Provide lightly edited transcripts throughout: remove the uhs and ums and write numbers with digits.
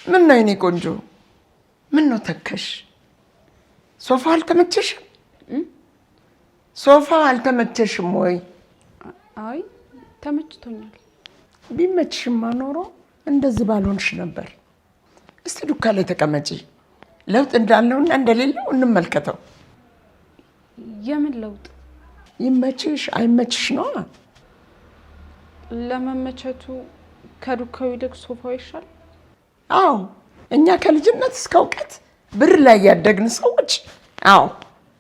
ምን ነው የኔ ቆንጆ? ምን ነው ተከሽ? ሶፋ አልተመቸሽም? ሶፋ አልተመቸሽም ወይ? አይ ተመችቶኛል። ቢመችሽማ ኖሮ እንደዚህ ባልሆንሽ ነበር። እስቲ ዱካ ላይ ተቀመጪ። ለውጥ እንዳለውና እንደሌለው እንመልከተው። የምን ለውጥ? ይመችሽ አይመችሽ ነው። ለመመቸቱ ከዱካው ይልቅ ሶፋው ይሻል? አዎ እኛ ከልጅነት እስከ እውቀት ብር ላይ ያደግን ሰዎች አዎ።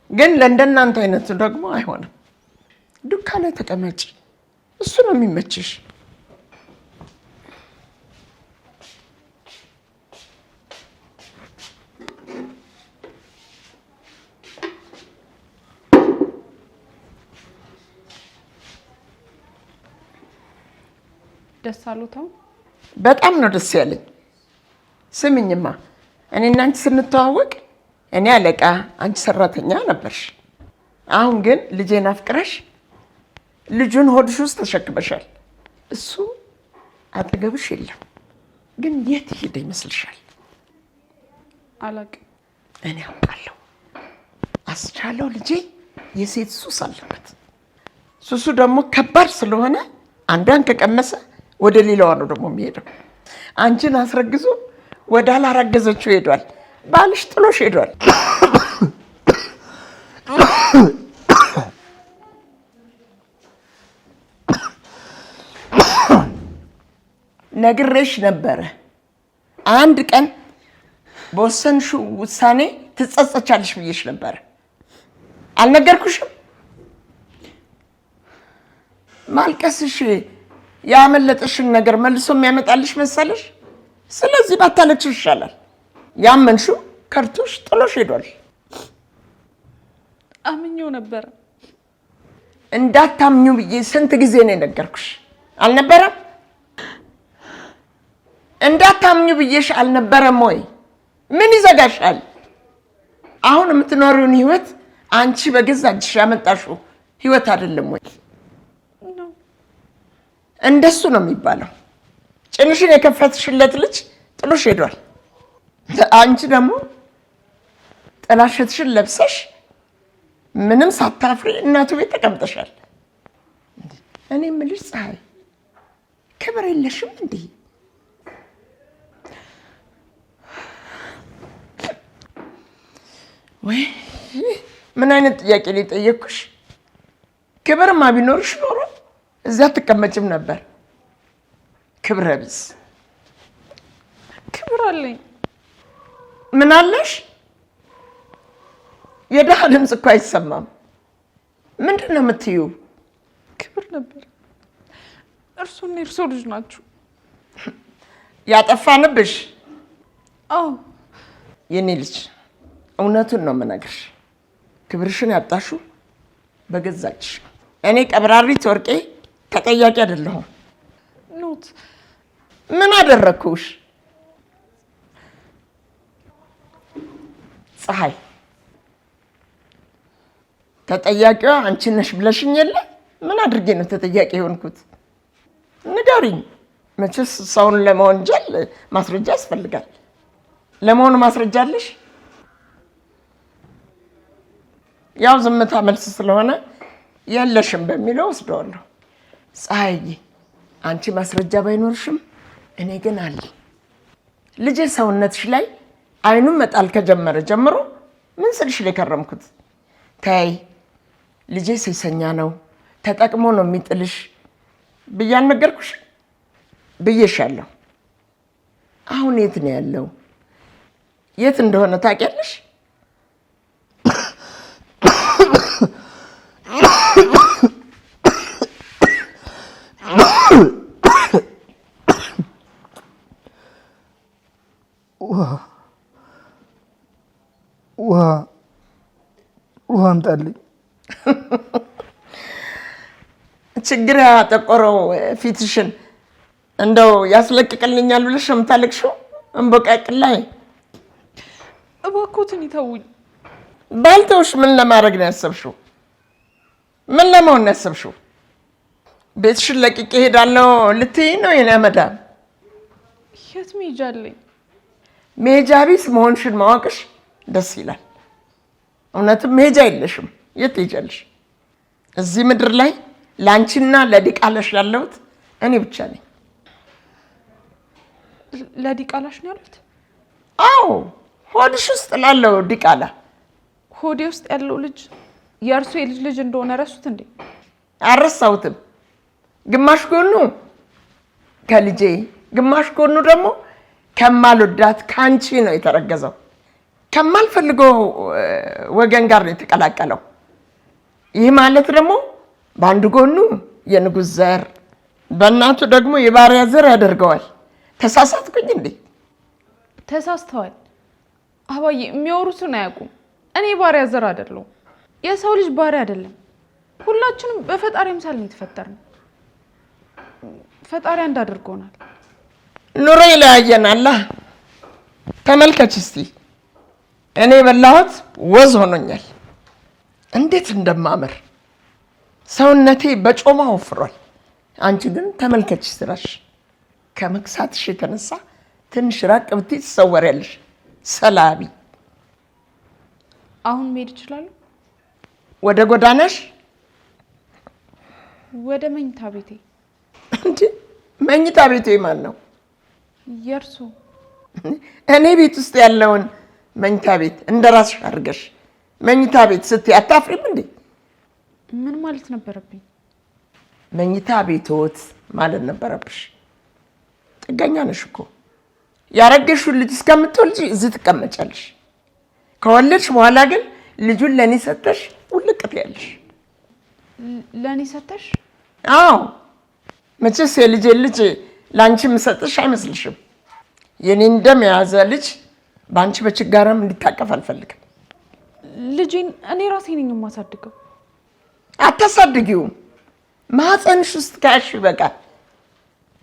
ግን ለእንደናንተ አይነቱ ደግሞ አይሆንም። ዱካ ላይ ተቀመጪ፣ እሱ ነው የሚመችሽ። ደስ አሉታው? በጣም ነው ደስ ያለኝ። ስምኝማ እኔና አንቺ ስንተዋወቅ እኔ አለቃ አንቺ ሰራተኛ ነበርሽ። አሁን ግን ልጄን አፍቅረሽ ልጁን ሆድሽ ውስጥ ተሸክመሻል። እሱ አጠገብሽ የለም። ግን የት ሄደ ይመስልሻል? አላቅም። እኔ አውቃለሁ። አስቻለው ልጄ የሴት ሱስ አለበት። ሱሱ ደግሞ ከባድ ስለሆነ አንዷን ከቀመሰ ወደ ሌላዋ ነው ደግሞ የሚሄደው። አንቺን አስረግዞ ወደ አላረገዘችው ሄዷል። ባልሽ ጥሎሽ ሄዷል። ነግሬሽ ነበረ። አንድ ቀን በወሰንሽው ውሳኔ ትጸጸቻለሽ ብዬሽ ነበረ። አልነገርኩሽም? ማልቀስሽ ያመለጠሽን ነገር መልሶ የሚያመጣልሽ መሰለሽ? ስለዚህ ባታለቅሽ ይሻላል። ያመንሽው ከርቶሽ ጥሎሽ ሄዷል። አምኜው ነበረ። እንዳታምኙ ብዬ ስንት ጊዜ ነው የነገርኩሽ? አልነበረም? እንዳታምኙ ብዬሽ አልነበረም ወይ? ምን ይዘጋሻል? አሁን የምትኖሪውን ህይወት አንቺ በገዛ እጅሽ ያመጣሽው ህይወት አይደለም ወይ? እንደሱ ነው የሚባለው። ጭንሽን የከፈትሽለት ልጅ ጥሎሽ ሄዷል። አንቺ ደግሞ ጥላሸትሽን ለብሰሽ ምንም ሳታፍሪ እናቱ ቤት ተቀምጠሻል። እኔ የምልሽ ፀሐይ ክብር የለሽም እንዴ? ወይ ምን አይነት ጥያቄ ላይ ጠየቅኩሽ? ክብርማ ቢኖርሽ ኖሮ እዚያ ትቀመጭም ነበር። ክብረ ቢስ። ክብር አለኝ። ምን አለሽ? የደሃ ድምፅ እኮ አይሰማም። ምንድን ነው የምትዩ? ክብር ነበር። እርሶና የእርሶ ልጅ ናችሁ። ያጠፋንብሽ? አዎ የኔ ልጅ እውነቱን ነው የምነግርሽ። ክብርሽን ያጣሽው በገዛችሽ። እኔ ቀብራሪት ወርቄ ተጠያቂ አይደለሁም። ኖት ምን አደረግኩሽ? ፀሐይ ተጠያቂዋ አንቺ ነሽ ብለሽኝ የለ? ምን አድርጌ ነው ተጠያቂ የሆንኩት? ንገሪኝ። መቼስ ሰውን ለመወንጀል ማስረጃ ያስፈልጋል። ለመሆኑ ማስረጃ አለሽ? ያው ዝምታ መልስ ስለሆነ የለሽም በሚለው ወስደዋለሁ። ፀሐይዬ አንቺ ማስረጃ ባይኖርሽም እኔ ግን አለ። ልጄ ሰውነትሽ ላይ አይኑን መጣል ከጀመረ ጀምሮ ምን ስልሽ ላይ ከረምኩት? ተይ ልጄ ሴሰኛ ነው፣ ተጠቅሞ ነው የሚጥልሽ ብዬ አልነገርኩሽ? ብዬሻለሁ። አሁን የት ነው ያለው? የት እንደሆነ ታውቂያለሽ? ውሃ አምጣልኝ። ችግር ያጠቆረው ፊትሽን እንደው ያስለቅቅልኛል ብለሽ የምታለቅሽው እንቦቃቅል ላይ። እባክዎትን ይተውኝ። ባልተውሽ ምን ለማድረግ ነው ያሰብሽው? ምን ለመሆን ነው ያሰብሽው? ቤትሽን ለቅቄ እሄዳለሁ ልትይ ነው የኔ መዳም? የት መሄጃ አለኝ? መሄጃ ቢስ መሆንሽን ማወቅሽ ደስ ይላል። እውነትም መሄጃ የለሽም። የት ትሄጃለሽ? እዚህ ምድር ላይ ላንቺና ለዲቃላሽ ያለሁት እኔ ብቻ ነኝ። ለዲቃላሽ ነው ያሉት? አዎ ሆድሽ ውስጥ ላለው ዲቃላ። ሆዴ ውስጥ ያለው ልጅ የእርሱ የልጅ ልጅ እንደሆነ ረሱት እንዴ? አልረሳሁትም። ግማሽ ጎኑ ከልጄ ግማሽ ጎኑ ደግሞ ከማልወዳት ካንቺ ነው የተረገዘው። ከማልፈልገው ወገን ጋር ነው የተቀላቀለው። ይህ ማለት ደግሞ በአንድ ጎኑ የንጉሥ ዘር በእናቱ ደግሞ የባሪያ ዘር ያደርገዋል። ተሳሳትኩኝ እንዴ? ተሳስተዋል አባዬ። የሚያወሩትን አያውቁም። እኔ ባሪያ ዘር አይደለሁም። የሰው ልጅ ባሪያ አይደለም። ሁላችንም በፈጣሪ ምሳሌ ነው የተፈጠርነው። ፈጣሪ አንድ አድርጎናል። ኑሮ ይለያየናል። ተመልከች እስቲ እኔ በላሁት ወዝ ሆኖኛል። እንዴት እንደማምር ሰውነቴ በጮማ ወፍሯል። አንቺ ግን ተመልከች ስራሽ። ከመክሳትሽ የተነሳ ትንሽ ራቅ ብትይ ትሰወሪያለሽ። ሰላቢ አሁን መሄድ እችላለሁ? ወደ ጎዳናሽ? ወደ መኝታ ቤቴ። እንዴ መኝታ ቤቴ ማን ነው? የእርሱ። እኔ ቤት ውስጥ ያለውን መኝታ ቤት እንደራስሽ አድርገሽ መኝታ ቤት ስትይ አታፍሪም እንዴ? ምን ማለት ነበረብኝ? መኝታ ቤቶት ማለት ነበረብሽ። ጥገኛ ነሽ እኮ። ያረገሽውን ልጅ እስከምትወልጂ እዚህ ትቀመጫለሽ። ከወለድሽ በኋላ ግን ልጁን ለኔ ሰጠሽ ውልቅ ትያለሽ። ለኔ ሰጠሽ? አዎ መቼስ የልጄ ልጅ ላንቺ የምሰጥሽ አይመስልሽም? የኔን ደም የያዘ ልጅ በአንቺ በችጋራም እንዲታቀፍ አልፈልግም። ልጄን እኔ ራሴ ነኝ የማሳድገው። አታሳድጊውም። ማህፀንሽ ውስጥ ካሽ ይበቃል።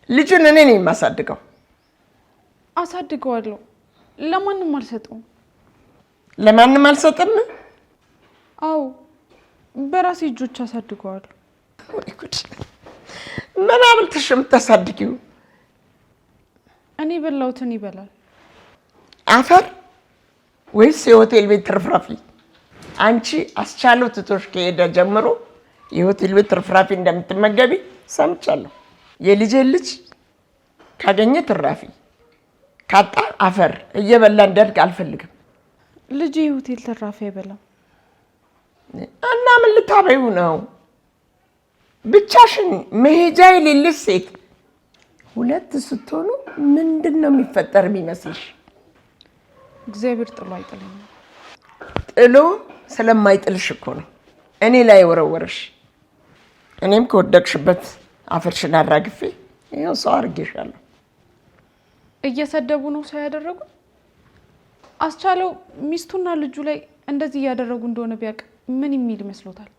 ልጁን እኔ ነኝ የማሳድገው። አሳድገዋለሁ። ለማንም አልሰጠውም። ለማንም አልሰጥም? አዎ በራሴ እጆች አሳድገዋለሁ። ወይ ጉድ! ምን አብልተሽ የምታሳድጊው? እኔ በላሁትን ይበላል። አፈር ወይስ የሆቴል ቤት ትርፍራፊ? አንቺ አስቻለው ትቶሽ ከሄደ ጀምሮ የሆቴል ቤት ትርፍራፊ እንደምትመገቢ ሰምቻለሁ። የልጄ ልጅ ካገኘ ትራፊ ካጣ አፈር እየበላ እንዲያድግ አልፈልግም። ልጄ የሆቴል ትራፊ አይበላም። እና ምን ልታበይው ነው? ብቻሽን መሄጃ የሌለሽ ሴት ሁለት ስትሆኑ ምንድን ነው የሚፈጠር የሚመስልሽ? እግዚአብሔር ጥሎ አይጥለኝም። ጥሎ ስለማይጥልሽ እኮ ነው እኔ ላይ ወረወረሽ። እኔም ከወደቅሽበት አፈርሽን አራግፌ ይኸው ሰው አድርጌሻለሁ። እየሰደቡ ነው ሰው ያደረጉ። አስቻለው ሚስቱና ልጁ ላይ እንደዚህ እያደረጉ እንደሆነ ቢያውቅ ምን የሚል ይመስሎታል?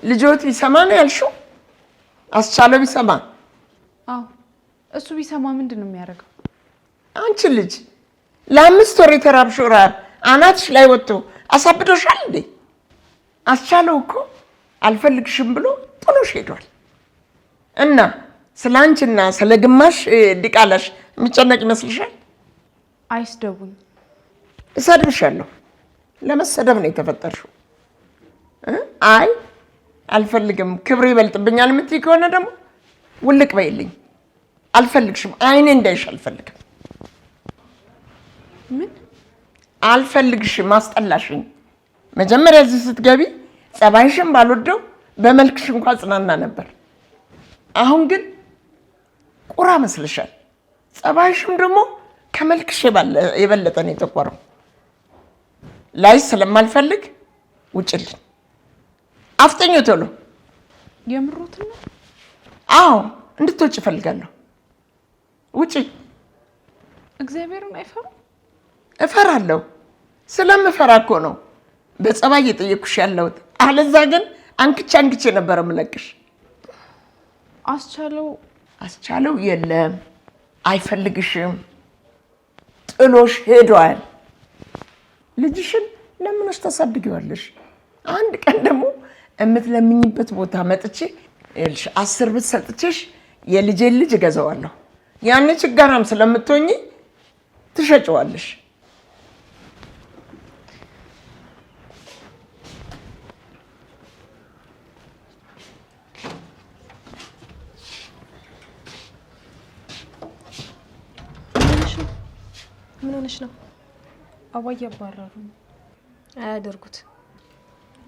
ልጆት ቢሰማ ነው ያልሽው? አስቻለው ቢሰማ? አዎ እሱ ቢሰማ ምንድን ነው የሚያደርገው? አንቺ ልጅ ለ5 ወር የተራብሽው ረሃብ አናትሽ ላይ ወጥቶ አሳብዶሻል እንዴ? አስቻለው እኮ አልፈልግሽም ብሎ ጥሎሽ ሄዷል። እና ስለ አንቺና ስለ ግማሽ ዲቃላሽ የሚጨነቅ ይመስልሻል? አይስደቡኝ። እሰድብሻለሁ። ለመሰደብ ነው የተፈጠርሽው። አይ አልፈልግም ክብሬ ይበልጥብኛል የምትይ ከሆነ ደግሞ ውልቅ በይልኝ። አልፈልግሽም። አይኔ እንዳይሽ አልፈልግም። ምን አልፈልግሽም? አስጠላሽኝ። መጀመሪያ እዚህ ስትገቢ ጸባይሽን ባልወደው በመልክሽ እንኳን ጽናና ነበር። አሁን ግን ቁራ መስልሻል። ጸባይሽም ደግሞ ከመልክሽ የበለጠ ነው የተቆረው። ላይ ስለማልፈልግ ውጭልኝ። አፍጠኞ ቶሎ። የምሮት ነው? አዎ እንድትወጪ እፈልጋለሁ። ውጪ። እግዚአብሔርን አይፈሩ? እፈራለሁ። ስለምፈራ እኮ ነው በጸባይ እየጠየኩሽ ያለሁት። አለዛ ግን አንክቼ ነበር የምለቅሽ። አስቻለው የለም፣ አይፈልግሽም፣ ጥሎሽ ሄዷል። ልጅሽን ለምንሽ ታሳድጊዋለሽ? አንድ ቀን ደግሞ እምትለምኝበት ቦታ መጥቼ 10 ብር ሰጥቼሽ የልጄን ልጅ እገዛዋለሁ። ያኔ ችጋራም ስለምትሆኚ ትሸጪዋለሽ። ምን ሆነሽ ነው? አባዬ አባረሩ። አያደርጉት።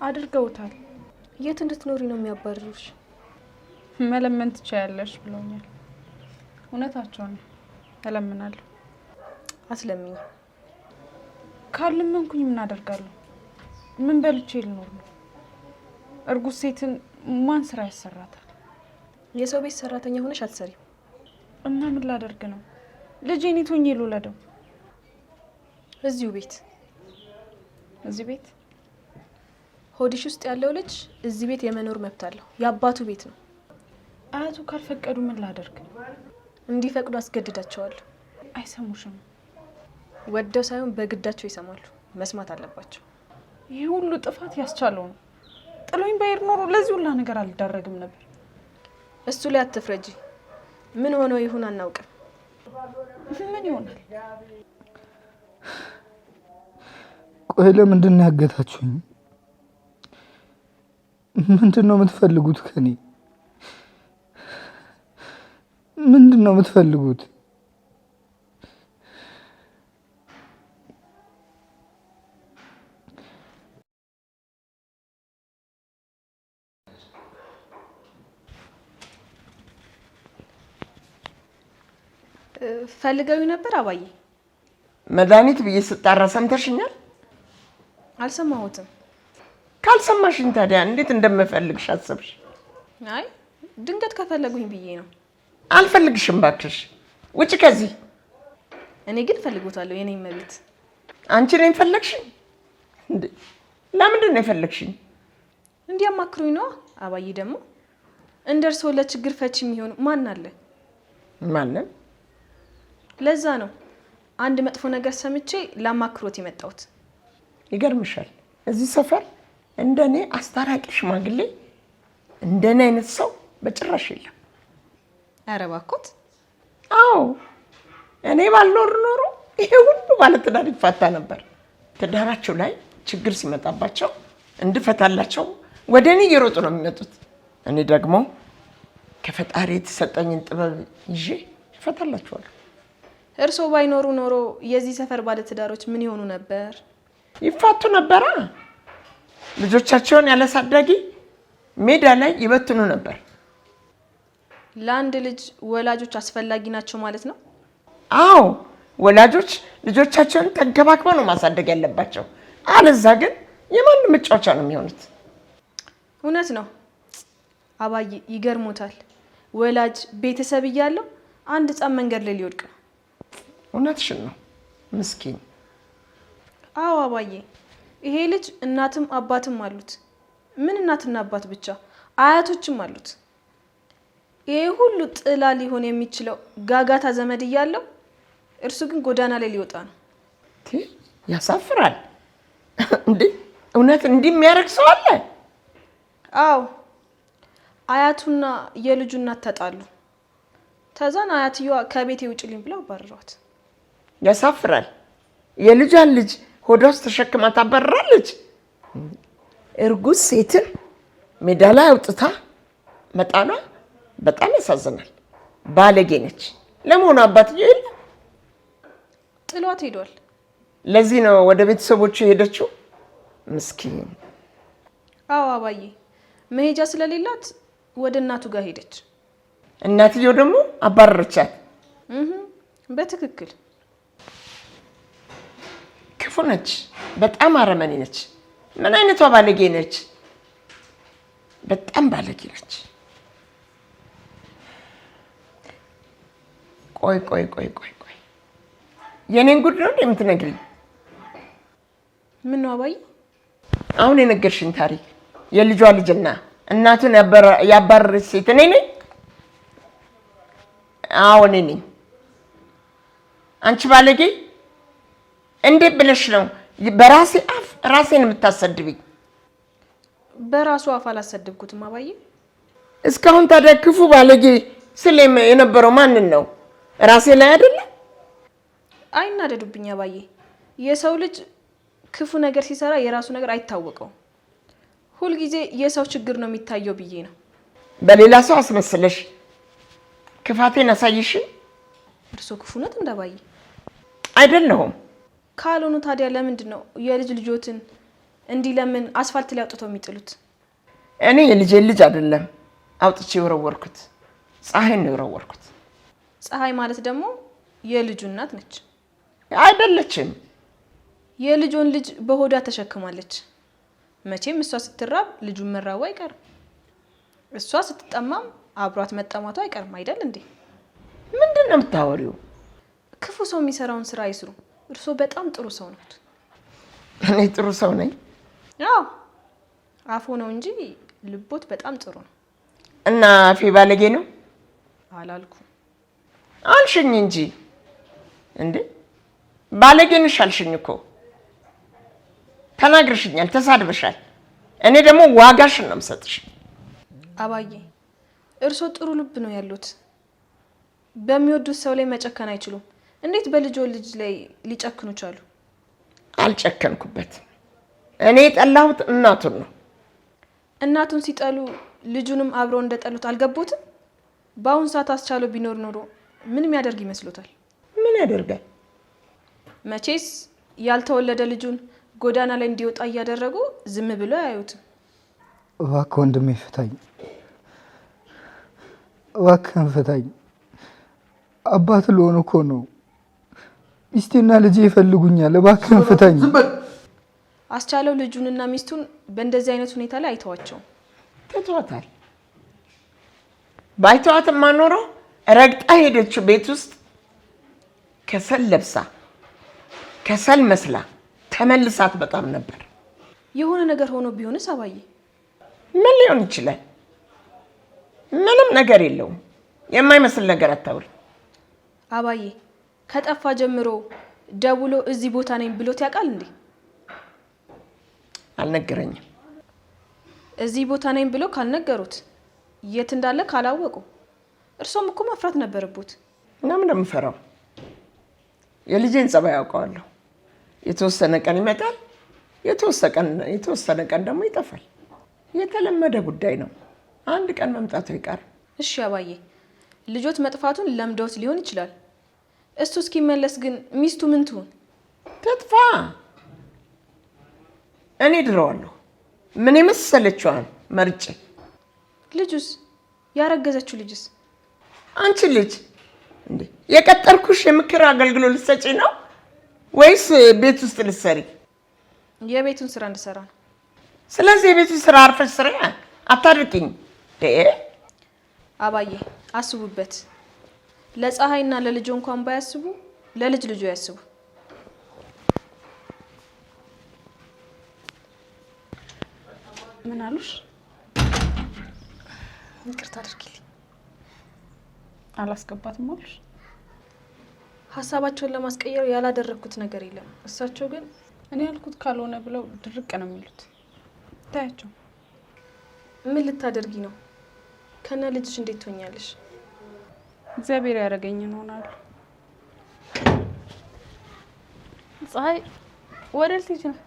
አድርገውታል። የት እንድትኖሪ ነው የሚያባርሩሽ? መለመን ትችያለሽ ብለውኛል። እውነታቸው ነው። እለምናለሁ። አትለምኝ። ካልለመንኩኝ ምን አደርጋለሁ? ምን በልቼ ልኖር ነው? እርጉዝ ሴትን ማን ስራ ያሰራታል? የሰው ቤት ሰራተኛ ሆነሽ አትሰሪም። እና ምን ላደርግ ነው? ልጄን የቶኝ ልውለደው? እዚሁ ቤት ሆዲሽ ውስጥ ያለው ልጅ እዚህ ቤት የመኖር መብት አለው። የአባቱ ቤት ነው። አያቱ ካልፈቀዱ ምን ላደርግ? እንዲፈቅዱ አስገድዳቸዋለሁ። አይሰሙሽም። ወደው ሳይሆን በግዳቸው ይሰማሉ። መስማት አለባቸው። ይህ ሁሉ ጥፋት ያስቻለው ነው። ጥሎኝ ባይር ኖሮ ለዚህ ሁላ ነገር አልዳረግም ነበር። እሱ ላይ አትፍረጂ። ምን ሆኖ ይሁን አናውቅም። ምን ይሆናል? ቆይ ለምንድን ነው ያገታችሁኝ? ምንድን ነው የምትፈልጉት ከኔ? ምንድን ነው የምትፈልጉት? ፈልገው ነበር አባዬ? መድኃኒት ብዬ ስጣራ ሰምተሽኛል? አልሰማሁትም። ካልሰማሽኝ ታዲያ እንዴት እንደምፈልግሽ አሰብሽ? አይ ድንገት ከፈለጉኝ ብዬ ነው። አልፈልግሽም እባክሽ፣ ውጪ ከዚህ። እኔ ግን ፈልጎታለሁ የኔ መቤት። አንቺ ነኝ ፈለግሽኝ እንዴ? ለምንድን ነው የፈለግሽኝ? እንዲያማክሩኝ ነው አባዬ። ደግሞ እንደርሶ ለችግር ፈቺ የሚሆን ማን አለ? ማንም። ለዛ ነው አንድ መጥፎ ነገር ሰምቼ ላማክሮት የመጣሁት። ይገርምሻል፣ እዚህ ሰፈር እንደኔ አስታራቂ ሽማግሌ እንደኔ አይነት ሰው በጭራሽ የለም። ኧረ እባክዎት። አዎ እኔ ባልኖር ኖሮ ይሄ ሁሉ ባለትዳር ይፋታ ነበር። ትዳራቸው ላይ ችግር ሲመጣባቸው እንድፈታላቸው ወደ እኔ እየሮጡ ነው የሚመጡት። እኔ ደግሞ ከፈጣሪ የተሰጠኝን ጥበብ ይዤ እፈታላቸዋለሁ። እርስዎ ባይኖሩ ኖሮ የዚህ ሰፈር ባለትዳሮች ምን ይሆኑ ነበር? ይፋቱ ነበራ። ልጆቻቸውን ያላሳዳጊ ሜዳ ላይ ይበትኑ ነበር። ለአንድ ልጅ ወላጆች አስፈላጊ ናቸው ማለት ነው? አዎ ወላጆች ልጆቻቸውን ተንከባክበው ነው ማሳደግ ያለባቸው። አለዛ ግን የማንም መጫወቻ ነው የሚሆኑት። እውነት ነው አባዬ፣ ይገርሞታል። ወላጅ ቤተሰብ እያለው አንድ ህፃን መንገድ ላይ ሊወድቅ ነው። እውነትሽን ነው ምስኪን። አዎ አባዬ፣ ይሄ ልጅ እናትም አባትም አሉት። ምን እናትና አባት ብቻ አያቶችም አሉት። ይሄ ሁሉ ጥላ ሊሆን የሚችለው ጋጋታ ዘመድ እያለው እርሱ ግን ጎዳና ላይ ሊወጣ ነው። ያሳፍራል እንዴ! እውነት እንዲህ የሚያደርግ ሰው አለ? አዎ አያቱና የልጁ እናት ተጣሉ። ተዛን አያትየዋ ከቤቴ ውጭልኝ ብለው አባረሯት። ያሳፍራል። የልጇን ልጅ ሆዷ ውስጥ ተሸክማ ታባርራለች። እርጉዝ ሴትን ሜዳ ላይ አውጥታ መጣሏ በጣም ያሳዝናል። ባለጌ ነች። ለመሆኑ አባትየው የለ? ጥሏት ሄዷል። ለዚህ ነው ወደ ቤተሰቦቹ የሄደችው። ምስኪን። አዎ አባዬ፣ መሄጃ ስለሌላት ወደ እናቱ ጋር ሄደች። እናትየው ደግሞ አባረረቻት። በትክክል ክፉ ነች። በጣም አረመኔ ነች። ምን አይነቷ ባለጌ ነች! በጣም ባለጌ ነች። ቆይ የኔን ጉድ ነው የምትነግሪኝ? ምን ነው አባዬ? አሁን የነገርሽኝ ታሪክ የልጇ ልጅና እናቱን ያባረረች ሴት እኔ ነኝ? አዎ እኔ ነኝ። አንቺ ባለጌ እንዴት ብለሽ ነው በራሴ አፍ ራሴን የምታሰድብኝ? በራሱ አፍ አላሰድብኩትም አባዬ። እስካሁን ታዲያ ክፉ ባለጌ ስለም የነበረው ማንን ነው? ራሴ ላይ አይደለ? አይናደዱብኝ አባዬ። የሰው ልጅ ክፉ ነገር ሲሰራ የራሱ ነገር አይታወቀው። ሁልጊዜ የሰው ችግር ነው የሚታየው ብዬ ነው። በሌላ ሰው አስመስለሽ ክፋቴን አሳይሽ። እርሶ ክፉ ነት እንዳባዬ አይደለሁም። ካልሆኑ ታዲያ ለምንድን ነው የልጅ ልጆትን እንዲህ ለምን አስፋልት ላይ አውጥተው የሚጥሉት? እኔ የልጄ ልጅ አይደለም አውጥቼ የወረወርኩት፣ ፀሐይን ነው የወረወርኩት። ፀሐይ ማለት ደግሞ የልጁ እናት ነች። አይደለችም። የልጆን ልጅ በሆዷ ተሸክማለች። መቼም እሷ ስትራብ ልጁን መራቡ አይቀርም፣ እሷ ስትጠማም አብሯት መጠማቱ አይቀርም አይደል እንዴ? ምንድን ነው የምታወሪው? ክፉ ሰው የሚሰራውን ስራ አይስሩ። እርሶ በጣም ጥሩ ሰው ናት። እኔ ጥሩ ሰው ነኝ? አዎ አፎ ነው እንጂ ልቦት በጣም ጥሩ ነው። እና አፌ ባለጌ ነው አላልኩ አልሽኝ እንጂ እንዴ ባለጌ ነሽ አልሽኝ እኮ። ተናግርሽኛል፣ ተሳድበሻል። እኔ ደግሞ ዋጋሽን ነው የምሰጥሽ። አባዬ እርሶ ጥሩ ልብ ነው ያሉት። በሚወዱት ሰው ላይ መጨከን አይችሉም። እንዴት በልጆ ልጅ ላይ ሊጨክኑ ቻሉ? አልጨከንኩበትም። እኔ የጠላሁት እናቱን ነው። እናቱን ሲጠሉ ልጁንም አብረው እንደጠሉት አልገቡትም? በአሁን ሰዓት አስቻለው ቢኖር ኖሮ ምን የሚያደርግ ይመስሎታል? ምን ያደርጋል? መቼስ ያልተወለደ ልጁን ጎዳና ላይ እንዲወጣ እያደረጉ ዝም ብሎ አያዩትም። እባክህ ወንድሜ ፍታኝ፣ እባክህን ፍታኝ። አባት ልሆን እኮ ነው። ሚስቴና ልጄ ይፈልጉኛል። እባክህን ፍታኝ። አስቻለው ልጁንና ሚስቱን በእንደዚህ አይነት ሁኔታ ላይ አይተዋቸው። ተቷታል። ባይተዋትማ ኖሮ ረግጣ ሄደችው ቤት ውስጥ ከሰል ለብሳ ከሰል መስላ ተመልሳት በጣም ነበር። የሆነ ነገር ሆኖ ቢሆንስ አባዬ? ምን ሊሆን ይችላል? ምንም ነገር የለውም። የማይመስል ነገር አታውሪ አባዬ። ከጠፋ ጀምሮ ደውሎ እዚህ ቦታ ነኝ ብሎት ያውቃል እንዴ? አልነገረኝም። እዚህ ቦታ ነኝ ብሎ ካልነገሩት የት እንዳለ ካላወቁ እርሶም እኮ መፍራት ነበረበት። እና ምን እንደምፈራው? የልጄን ጸባይ ያውቀዋለሁ። የተወሰነ ቀን ይመጣል፣ የተወሰነ ቀን ደግሞ ይጠፋል። የተለመደ ጉዳይ ነው። አንድ ቀን መምጣቱ ይቀር። እሺ አባዬ፣ ልጆት መጥፋቱን ለምደውት ሊሆን ይችላል። እሱ እስኪመለስ ግን ሚስቱ ምን ትሆን? ትጥፋ። እኔ ድረዋለሁ። ምን የመሰለችዋን መርጬ። ልጁስ? ያረገዘችው ልጅስ? አንቺ ልጅ እንዴ የቀጠርኩሽ የምክር አገልግሎት ልትሰጪ ነው ወይስ ቤት ውስጥ ልትሰሪ? የቤቱን ስራ እንድሰራ ነው። ስለዚህ የቤቱን ስራ አርፈሽ ስሪ፣ አታድርቂኝ። አባዬ አስቡበት። ለፀሐይና ለልጆ እንኳን ባያስቡ ለልጅ ልጆ ያስቡ። ምን አሉሽ? ይቅርታ አድርጊልኝ። አላስገባትም አሉሽ? ሀሳባቸውን ለማስቀየር ያላደረኩት ነገር የለም። እሳቸው ግን እኔ ያልኩት ካልሆነ ብለው ድርቅ ነው የሚሉት። ታያቸው። ምን ልታደርጊ ነው? ከነ ልጅሽ እንዴት ትሆኛለሽ? እግዚአብሔር ያደረገኝን እሆናለሁ። ፀሐይ ወደ ልጅ ነው።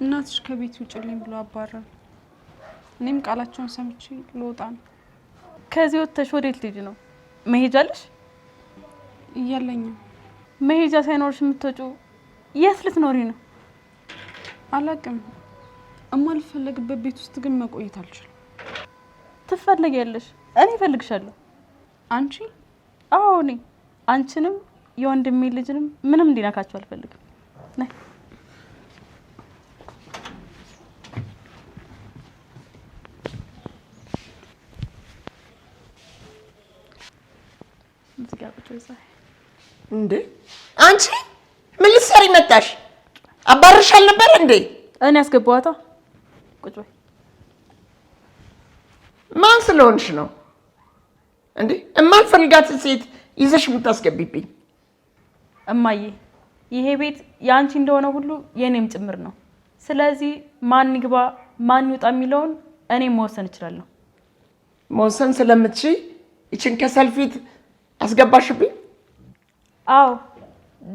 እናትሽ ከቤት ውጭልኝ ብሎ አባረሩ። እኔም ቃላቸውን ሰምቼ ልወጣ ነው። ከዚህ ወጥተሽ ወዴት ልጅ ነው? መሄጃለሽ? እያለኝም መሄጃ ሳይኖርሽ የምትወጪው የት ልትኖሪ ነው? አላውቅም። እማልፈለግበት ቤት ውስጥ ግን መቆየት አልችልም። ትፈለጊያለሽ፣ እኔ እፈልግሻለሁ። አንቺ? አዎ እኔ አንቺንም የወንድሜ ልጅንም ምንም እንዲነካቸው አልፈልግም። ነይ እንዴ አንቺ ምን ልትሰሪ መጣሽ? አባርሻል ነበር እንዴ? እኔ አስገባዋታ። ቁጭ በይ። ማን ስለሆንሽ ነው እንዴ እማልፈልጋት ሴት ይዘሽ የምታስገቢብኝ? እማዬ ይሄ ቤት ያንቺ እንደሆነ ሁሉ የኔም ጭምር ነው። ስለዚህ ማን ይግባ ማን ይውጣ የሚለውን እኔ መወሰን እችላለሁ። መወሰን ስለምትችይ ይችን ከሰልፊት አስገባሽብኝ? አዎ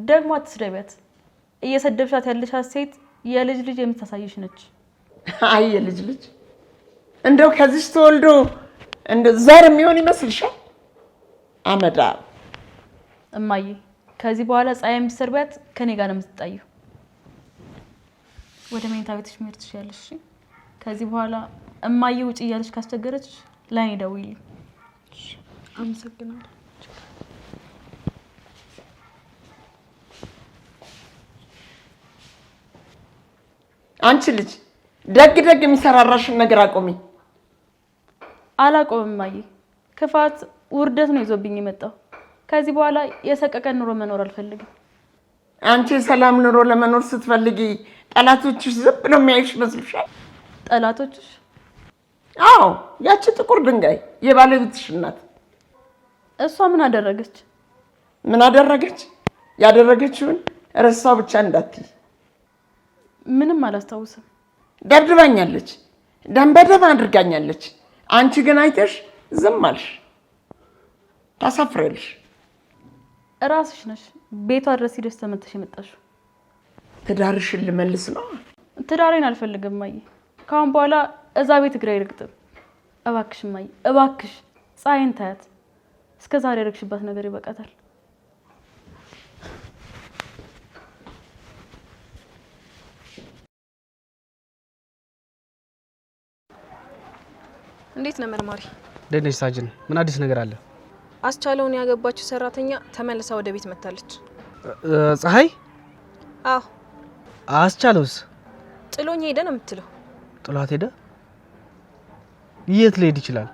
ደግሞ አትስደቢያት። እየሰደብሻት ያለሻት ሴት የልጅ ልጅ የምታሳይሽ ነች። አይ የልጅ ልጅ እንደው ከዚህ ተወልዶ እንደ ዘር የሚሆን ይመስልሻል? አመዳ እማዬ ከዚህ በኋላ ፀሐይ የምትሰርቢያት ከኔ ጋር ነው የምትጣየው። ወደ መኝታ ቤትሽ መሄድ ትችያለሽ። ከዚህ በኋላ እማዬ ውጭ እያለች ካስቸገረች ለእኔ ደውይልኝ። አመሰግናለሁ። አንቺ ልጅ ደግ ደግ የሚሰራራሽን ነገር አቆሚ። አላቆምም እማዬ። ክፋት ውርደት ነው ይዞብኝ የመጣው። ከዚህ በኋላ የሰቀቀን ኑሮ መኖር አልፈልግም። አንቺ ሰላም ኑሮ ለመኖር ስትፈልጊ ጠላቶችሽ ዝም ብለው የሚያዩሽ መስልሻል? ጠላቶችሽ? አዎ ያቺ ጥቁር ድንጋይ የባለቤትሽ እናት። እሷ ምን አደረገች? ምን አደረገች? ያደረገችውን ረሳው ብቻ እንዳትይ። ምንም አላስታውስም። ደብድባኛለች፣ ደም በደም አድርጋኛለች። አንቺ ግን አይተሽ ዝም አልሽ። ታሳፍሪያለሽ። እራስሽ ነሽ ቤቷ ድረስ ሂደሽ ተመተሽ የመጣሽው። ትዳርሽን ልመልስ ነው? ትዳሬን አልፈልግም እማዬ። ካሁን በኋላ እዛ ቤት እግሬ አይረግጥም። እባክሽ እማዬ እባክሽ ፀሐይን ታያት። እስከ ዛሬ ያደረግሽባት ነገር ይበቃታል። እንዴት ነው መርማሪ? ደነሽ ሳጅን፣ ምን አዲስ ነገር አለ? አስቻለውን ያገባችው ሰራተኛ ተመልሳ ወደ ቤት መጣለች። ፀሐይ? አዎ። አስቻለውስ? ጥሎኝ ሄደ ነው የምትለው? ጥሏት ሄደ? የት ሊሄድ ይችላል?